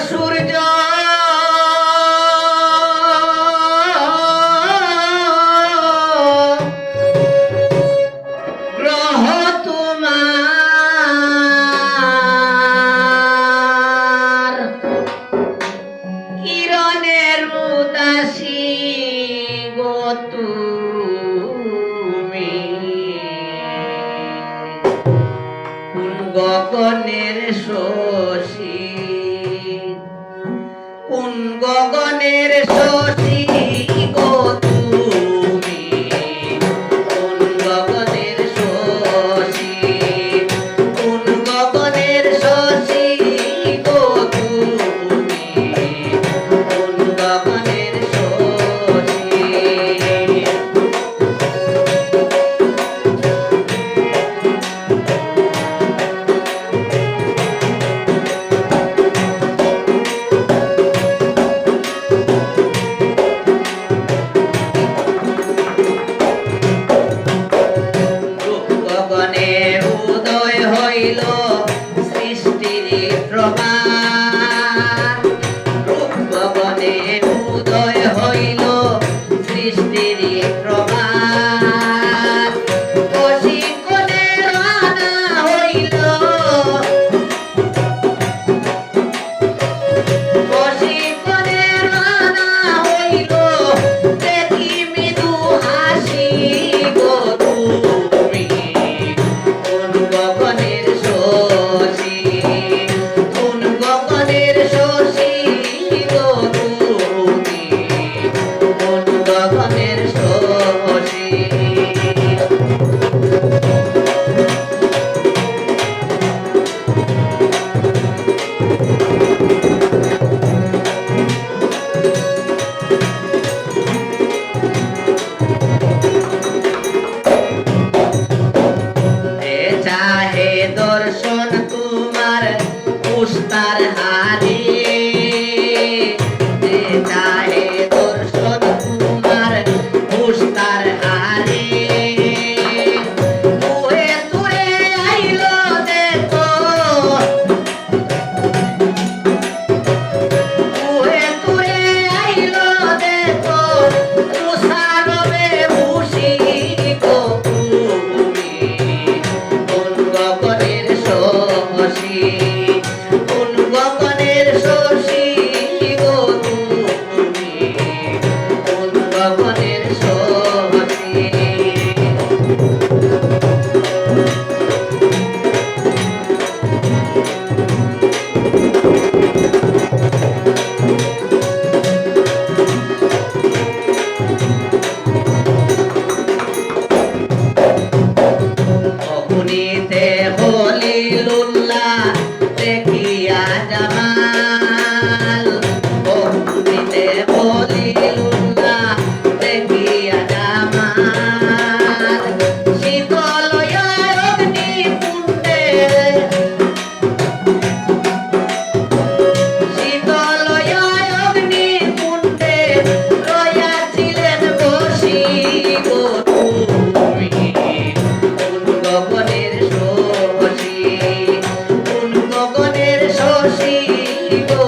সূর্য গ্রহ তোমার কিরণের উদাসী গো তুমি কোন গগনের শশী কোন গগনের শশী গো তুমি কোন গগনের শশী কোন গগনের শশী গো তুমি কোন গগনের শশী গগনে উদয় হইল সৃষ্টির প্রমাণ রূপ গগনে উদয় হইল সৃষ্টির প্রমাণ বশীকরণে রানা হইল বশীকরণে রানা হইল দেখি মৃদু হাসি গো তুমি কোন গগনের শশী কোন গগনের শশী গো তুমি কোন গগনের শশী চাহে দর্শন তোমার পুস্তার হারে চাহে দর্শন তোমার পুস্তার হারে তুহে তুহে আইল দেখো তুহে তুহে আইল দেখো তুষারবে ভূষি গো তুমি কোন গগনের শশী কোন গগনের শশী গো তুমি কোন গগনের শশী অগুনিতে হলিলুল্লাহ দেখিয়া জামাল অগুনিতে হলিলুল্লাহ দেখিয়া জামাল শীতল অগ্নি কুণ্ডে শীতল অগ্নি কুণ্ডে রয়াছিলেন বসি গো তুমি কোন গগনের শশী কোন গগনের শশী গো